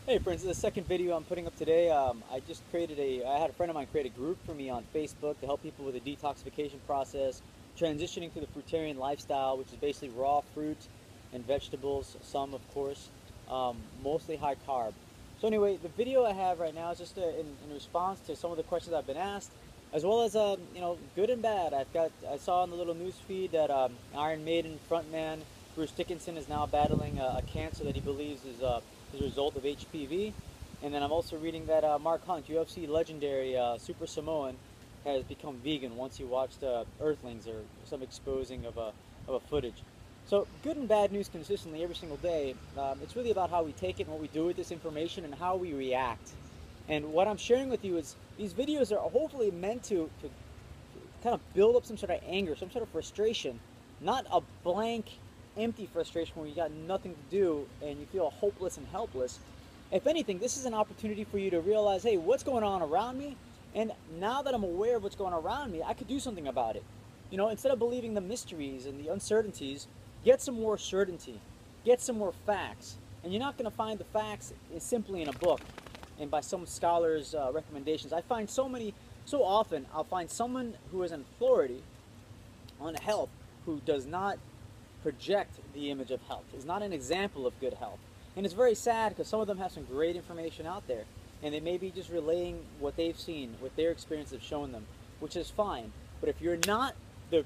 Hey friends, this is the second video I'm putting up today. I had a friend of mine create a group for me on Facebook to help people with the detoxification process, transitioning to the fruitarian lifestyle, which is basically raw fruit and vegetables, some of course, mostly high carb. So anyway, the video I have right now is just in response to some of the questions I've been asked, as well as good and bad. I saw in the little news feed that Iron Maiden frontman Bruce Dickinson is now battling a cancer that he believes is as a result of HPV. And then I'm also reading that Mark Hunt, UFC legendary Super Samoan, has become vegan once he watched Earthlings, or some exposing of a footage. So good and bad news consistently every single day. It's really about how we take it and what we do with this information and how we react. And what I'm sharing with you is these videos are hopefully meant to kind of build up some sort of anger, some sort of frustration, not a blank, empty frustration where you got nothing to do and you feel hopeless and helpless. If anything, this is an opportunity for you to realize, hey, what's going on around me? And now that I'm aware of what's going on around me, I could do something about it. You know, instead of believing the mysteries and the uncertainties, get some more certainty, get some more facts. And you're not going to find the facts simply in a book and by some scholar's recommendations. I find so often I'll find someone who is an authority on health who does not project the image of health, is not an example of good health. And it's very sad because some of them have some great information out there and they may be just relaying what they've seen, what their experience has shown them, which is fine. But if you're not the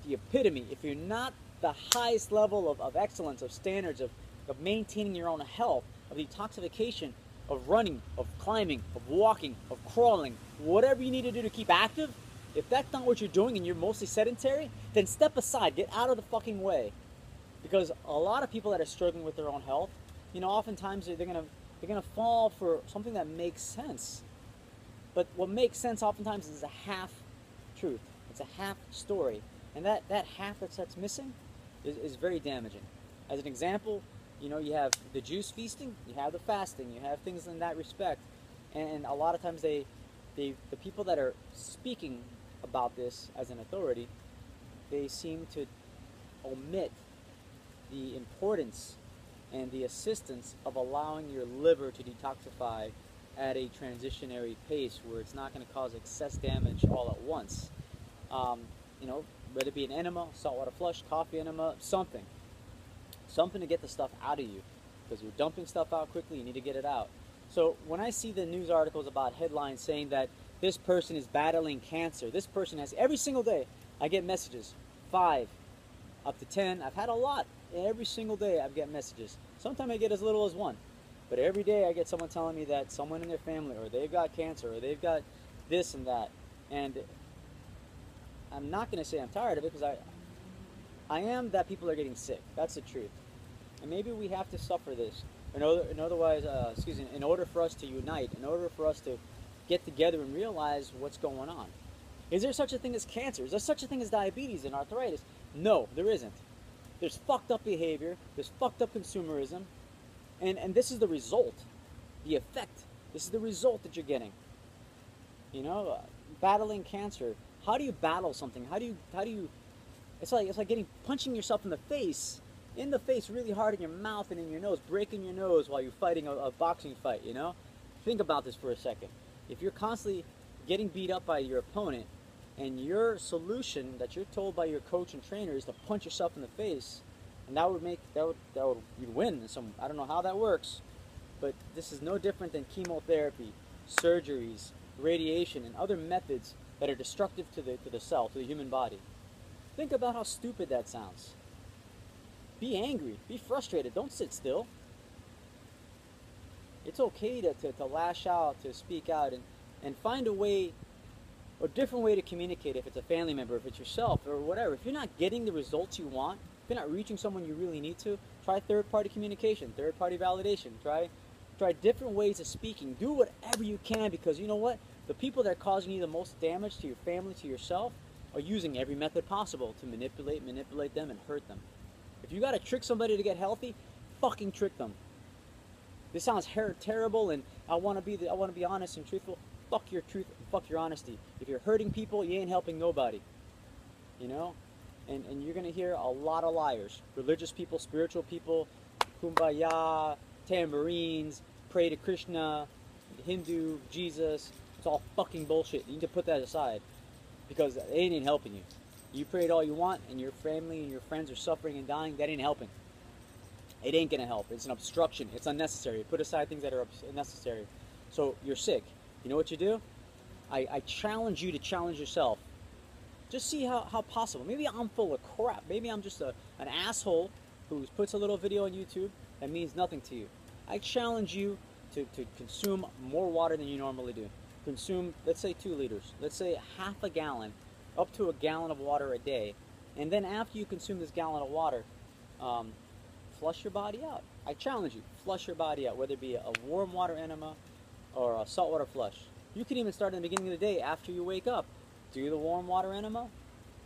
epitome, if you're not the highest level of excellence, of standards, of maintaining your own health, of detoxification, of running, of climbing, of walking, of crawling, whatever you need to do to keep active, if that's not what you're doing and you're mostly sedentary, then step aside, get out of the fucking way. Because a lot of people that are struggling with their own health, you know, oftentimes they're gonna fall for something that makes sense. But what makes sense oftentimes is a half truth. It's a half story. And that half that's missing is very damaging. As an example, you know, you have the juice feasting, you have the fasting, you have things in that respect. And a lot of times the people that are speaking about this as an authority, they seem to omit the importance and the assistance of allowing your liver to detoxify at a transitionary pace where it's not going to cause excess damage all at once. You know, whether it be an enema, saltwater flush, coffee enema, something to get the stuff out of you, because you're dumping stuff out quickly, you need to get it out. So when I see the news articles about headlines saying that this person is battling cancer, this person has, every single day I get messages, 5 up to 10, I've had a lot. Every single day I get messages. Sometimes I get as little as 1, but every day I get someone telling me that someone in their family, or they've got cancer, or they've got this and that. And I'm not going to say I'm tired of it, because I am that people are getting sick. That's the truth. And maybe we have to suffer this in order for us to unite, in order for us to get together and realize what's going on. Is there such a thing as cancer? Is there such a thing as diabetes and arthritis? No, there isn't. There's fucked up behavior, there's fucked up consumerism, and this is the result, the effect. This is the result that you're getting. You know, battling cancer. How do you battle something? How do you? It's like punching yourself in the face really hard in your mouth and in your nose, breaking your nose while you're fighting a boxing fight. You know, think about this for a second. If you're constantly getting beat up by your opponent, and your solution that you're told by your coach and trainer is to punch yourself in the face, and you'd win. I don't know how that works, but this is no different than chemotherapy, surgeries, radiation, and other methods that are destructive to the cell, to the human body. Think about how stupid that sounds. Be angry, be frustrated, don't sit still. It's okay to lash out, to speak out, and find a way, or a different way to communicate. If it's a family member, if it's yourself, or whatever. If you're not getting the results you want, if you're not reaching someone you really need to, try third-party communication, third-party validation. Try different ways of speaking. Do whatever you can, because you know what? The people that are causing you the most damage to your family, to yourself, are using every method possible to manipulate them and hurt them. If you got to trick somebody to get healthy, fucking trick them. This sounds terrible, and I want to be honest and truthful. Fuck your truth, fuck your honesty. If you're hurting people, you ain't helping nobody. You know? And you're going to hear a lot of liars. Religious people, spiritual people, kumbaya, tambourines, pray to Krishna, Hindu, Jesus. It's all fucking bullshit. You need to put that aside because it ain't helping you. You prayed all you want and your family and your friends are suffering and dying. That ain't helping. It ain't gonna help. It's an obstruction. It's unnecessary. Put aside things that are unnecessary. So you're sick. You know what you do? I challenge you to challenge yourself. Just see how possible. Maybe I'm full of crap. Maybe I'm just an asshole who puts a little video on YouTube that means nothing to you. I challenge you to consume more water than you normally do. Consume, let's say 2 liters. Let's say half a gallon, up to a gallon of water a day. And then after you consume this gallon of water, flush your body out. I challenge you, flush your body out, whether it be a warm water enema or a saltwater flush. You can even start in the beginning of the day after you wake up. Do the warm water enema,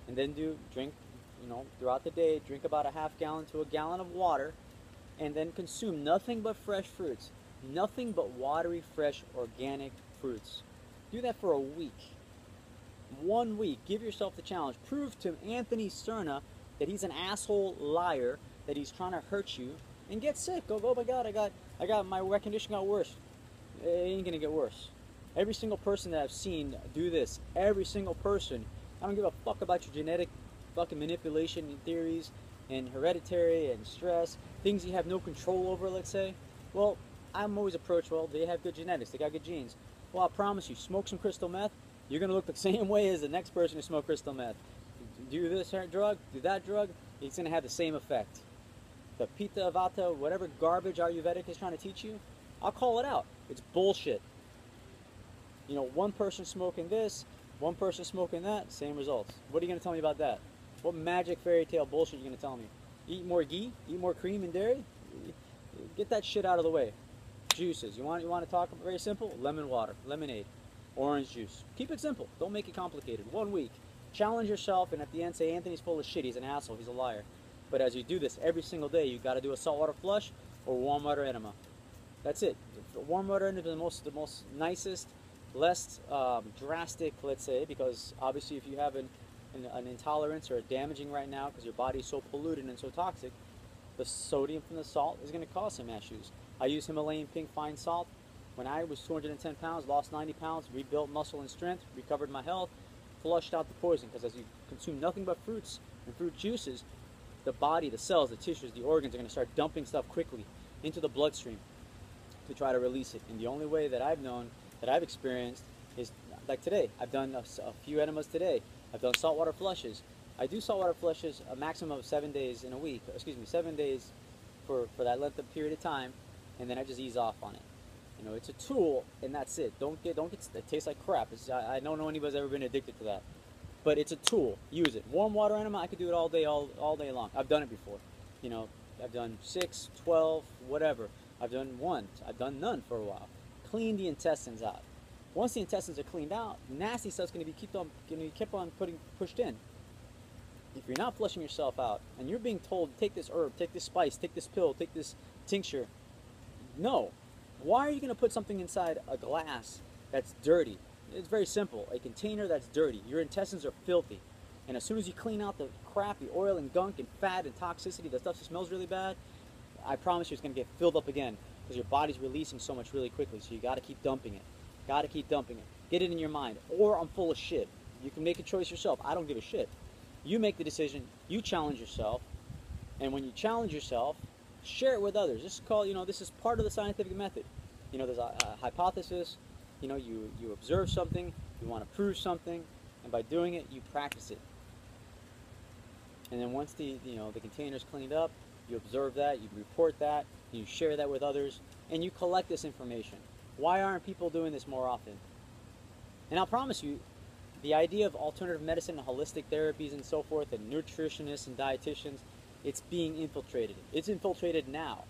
and then drink, throughout the day, drink about a half gallon to a gallon of water, and then consume nothing but fresh fruits. Nothing but watery, fresh, organic fruits. Do that for a week. 1 week. Give yourself the challenge. Prove to Anthony Cerna that he's an asshole liar, that he's trying to hurt you, and get sick. Go, oh my God, I got my condition got worse. It ain't gonna get worse. Every single person that I've seen do this, every single person, I don't give a fuck about your genetic fucking manipulation and theories and hereditary and stress, things you have no control over, let's say. Well, I'm always approached, well, they have good genetics, they got good genes. Well, I promise you, smoke some crystal meth, you're gonna look the same way as the next person who smoked crystal meth. Do this drug, do that drug, it's gonna have the same effect. The Pitta, Vata, whatever garbage Ayurvedic is trying to teach you, I'll call it out. It's bullshit. One person smoking this, one person smoking that, same results. What are you going to tell me about that? What magic fairy tale bullshit are you going to tell me? Eat more ghee? Eat more cream and dairy? Get that shit out of the way. Juices. You want to talk very simple? Lemon water, lemonade, orange juice. Keep it simple. Don't make it complicated. 1 week. Challenge yourself, and at the end say, Anthony's full of shit. He's an asshole. He's a liar. But as you do this every single day, you got to do a saltwater flush or warm water enema. That's it. Warm water enema is the most nicest, less drastic, let's say, because obviously if you have an intolerance or a damaging right now because your body is so polluted and so toxic, the sodium from the salt is going to cause some issues. I use Himalayan pink fine salt. When I was 210 pounds, lost 90 pounds, rebuilt muscle and strength, recovered my health, flushed out the poison, because as you consume nothing but fruits and fruit juices, the body, the cells, the tissues, the organs are going to start dumping stuff quickly into the bloodstream to try to release it. And the only way that I've known, that I've experienced, is like today. I've done a few enemas today. I've done saltwater flushes. I do saltwater flushes a maximum of 7 days in a week. 7 days for that length of period of time, and then I just ease off on it. It's a tool, and that's it. Don't get. It tastes like crap. I don't know anybody's ever been addicted to that, but it's a tool. Use it. Warm water enema, I could do it all day long. I've done it before. I've done 6, 12, whatever. I've done 1. I've done none for a while. Clean the intestines out. Once the intestines are cleaned out, nasty stuff's going to be kept on pushed in. If you're not flushing yourself out, and you're being told, take this herb, take this spice, take this pill, take this tincture, no. Why are you going to put something inside a glass that's dirty? It's very simple. A container that's dirty. Your intestines are filthy. And as soon as you clean out the crap, the oil and gunk and fat and toxicity, the stuff that smells really bad, I promise you it's going to get filled up again because your body's releasing so much really quickly. So you got to keep dumping it. Got to keep dumping it. Get it in your mind. Or I'm full of shit. You can make a choice yourself. I don't give a shit. You make the decision. You challenge yourself. And when you challenge yourself, share it with others. This is part of the scientific method. There's a hypothesis. You observe something. You want to prove something. And by doing it, you practice it. And then once the container's cleaned up, you observe that, you report that, you share that with others, and you collect this information. Why aren't people doing this more often? And I'll promise you, the idea of alternative medicine and holistic therapies and so forth, and nutritionists and dietitians, it's being infiltrated. It's infiltrated now.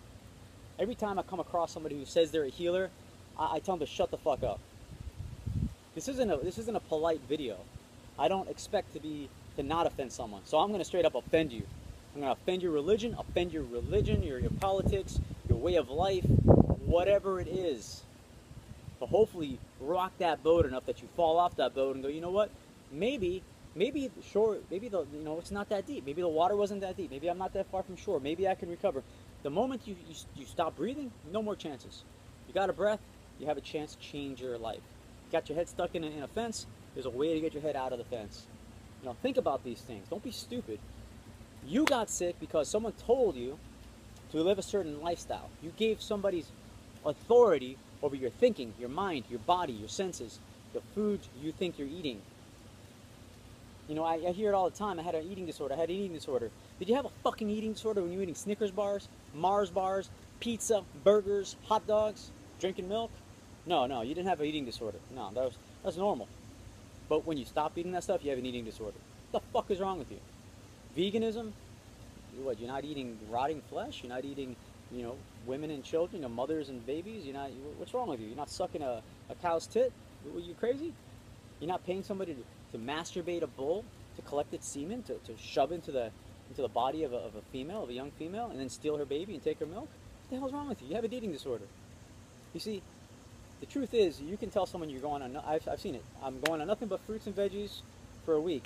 Every time I come across somebody who says they're a healer, I tell them to shut the fuck up. This isn't a polite video. I don't expect to not offend someone. So I'm going to straight up offend you. I'm going to offend your religion, your politics, your way of life, whatever it is. But hopefully rock that boat enough that you fall off that boat and go, you know what? Maybe it's not that deep. Maybe the water wasn't that deep. Maybe I'm not that far from shore. Maybe I can recover. The moment you stop breathing, no more chances. You got a breath, you have a chance to change your life. You got your head stuck in a fence, there's a way to get your head out of the fence. You know, think about these things. Don't be stupid. You got sick because someone told you to live a certain lifestyle. You gave somebody's authority over your thinking, your mind, your body, your senses, the food you think you're eating. You know, I hear it all the time. I had an eating disorder. Did you have a fucking eating disorder when you were eating Snickers bars, Mars bars, pizza, burgers, hot dogs, drinking milk? No, you didn't have an eating disorder. No, that's normal. But when you stop eating that stuff, you have an eating disorder. What the fuck is wrong with you? Veganism? What, you're not eating rotting flesh? You're not eating, you know, women and children, you know, mothers and babies? What's wrong with you? You're not sucking a cow's tit? Are you crazy? You're not paying somebody to masturbate a bull, to collect its semen, to shove into the body of a female, of a young female, and then steal her baby and take her milk? What the hell's wrong with you? You have an eating disorder. You see, the truth is, you can tell someone you're going on, I've seen it, I'm going on nothing but fruits and veggies for a week.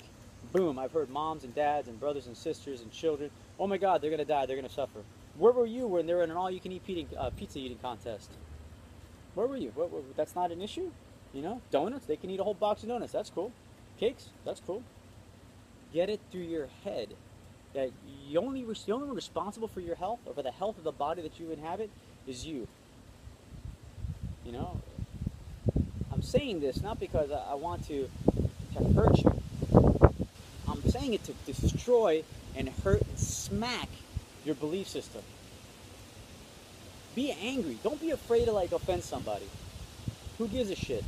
Boom, I've heard moms and dads and brothers and sisters and children, oh my God, they're going to die, they're going to suffer. Where were you when they were in an all-you-can-eat pizza eating contest? Where were you? That's not an issue? You know, donuts, they can eat a whole box of donuts, that's cool. Cakes, that's cool. Get it through your head that the only one responsible for your health, or for the health of the body that you inhabit, is you. You know, I'm saying this not because I want to hurt you. I'm saying it to destroy and hurt and smack your belief system. Be angry. Don't be afraid to offend somebody. Who gives a shit?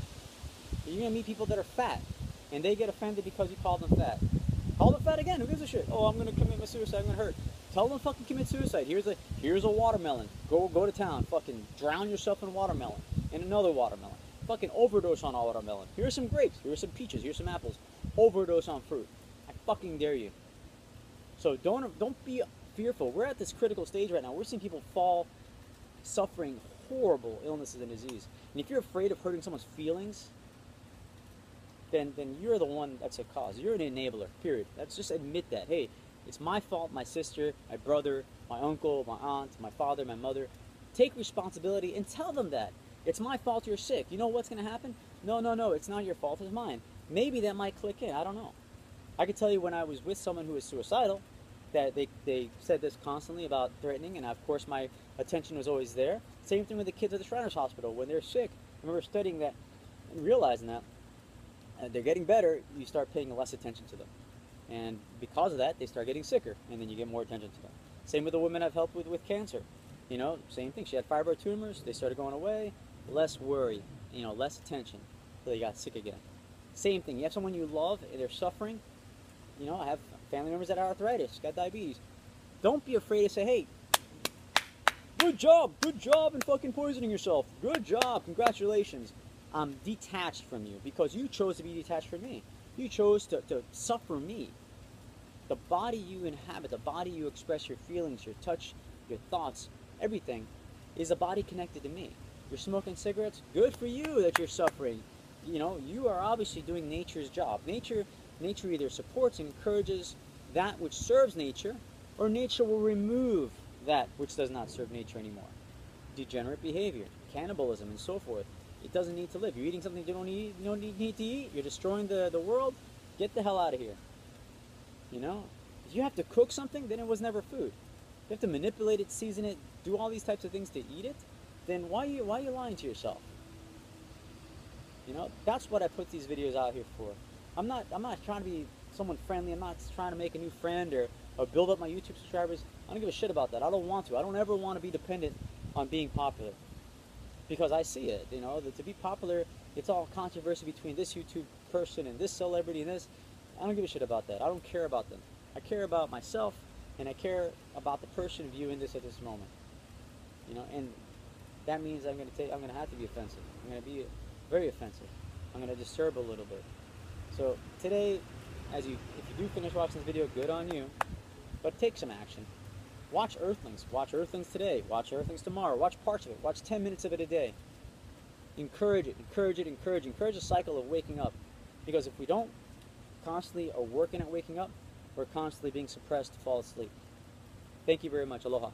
You're gonna meet people that are fat, and they get offended because you call them fat. Call them fat again. Who gives a shit? Oh, I'm gonna commit suicide. I'm gonna hurt. Tell them fucking commit suicide. Here's a watermelon. Go to town. Fucking drown yourself in watermelon. And another watermelon. Fucking overdose on all watermelon. Here's some grapes. Here's some peaches. Here's some apples. Overdose on fruit. I fucking dare you. So don't be fearful. We're at this critical stage right now. We're seeing people fall, suffering horrible illnesses and disease. And if you're afraid of hurting someone's feelings, then you're the one that's a cause. You're an enabler, period. Let's just admit that. Hey, it's my fault, my sister, my brother, my uncle, my aunt, my father, my mother. Take responsibility and tell them that. It's my fault you're sick. You know what's going to happen? No, it's not your fault, it's mine. Maybe that might click in, I don't know. I could tell you when I was with someone who was suicidal, that they said this constantly about threatening, and of course my attention was always there. Same thing with the kids at the Shriners Hospital. When they're sick, I remember studying that and realizing that they're getting better, you start paying less attention to them. And because of that, they start getting sicker, and then you get more attention to them. Same with the women I've helped with cancer. You know, same thing. She had fibroid tumors, they started going away, less worry, you know, less attention, until they got sick again. Same thing, you have someone you love, and they're suffering. You know, I have family members that have arthritis, got diabetes. Don't be afraid to say, hey, good job in fucking poisoning yourself. Good job, congratulations. I'm detached from you because you chose to be detached from me. You chose to suffer me. The body you inhabit, the body you express your feelings, your touch, your thoughts, everything is a body connected to me. You're smoking cigarettes, good for you that you're suffering. You know, you are obviously doing nature's job. Nature either supports and encourages that which serves nature, or nature will remove that which does not serve nature anymore. Degenerate behavior, cannibalism, and so forth. It doesn't need to live. You're eating something you don't need to eat. You're destroying the world. Get the hell out of here. You know? If you have to cook something, then it was never food. If you have to manipulate it, season it, do all these types of things to eat it, then why are you lying to yourself? You know, that's what I put these videos out here for. I'm not trying to be someone friendly. I'm not trying to make a new friend or build up my YouTube subscribers. I don't give a shit about that. I don't want to. I don't ever want to be dependent on being popular. Because I see it, you know, that to be popular, it's all controversy between this YouTube person and this celebrity and this. I don't give a shit about that. I don't care about them. I care about myself, and I care about the person viewing this at this moment. You know, and that means I'm gonna have to be offensive. I'm gonna be very offensive. I'm gonna disturb a little bit. So today, if you do finish watching this video, good on you. But take some action. Watch Earthlings. Watch Earthlings today. Watch Earthlings tomorrow. Watch parts of it. Watch 10 minutes of it a day. Encourage it. Encourage it. Encourage. Encourage a cycle of waking up. Because if we don't constantly are working at waking up, we're constantly being suppressed to fall asleep. Thank you very much. Aloha.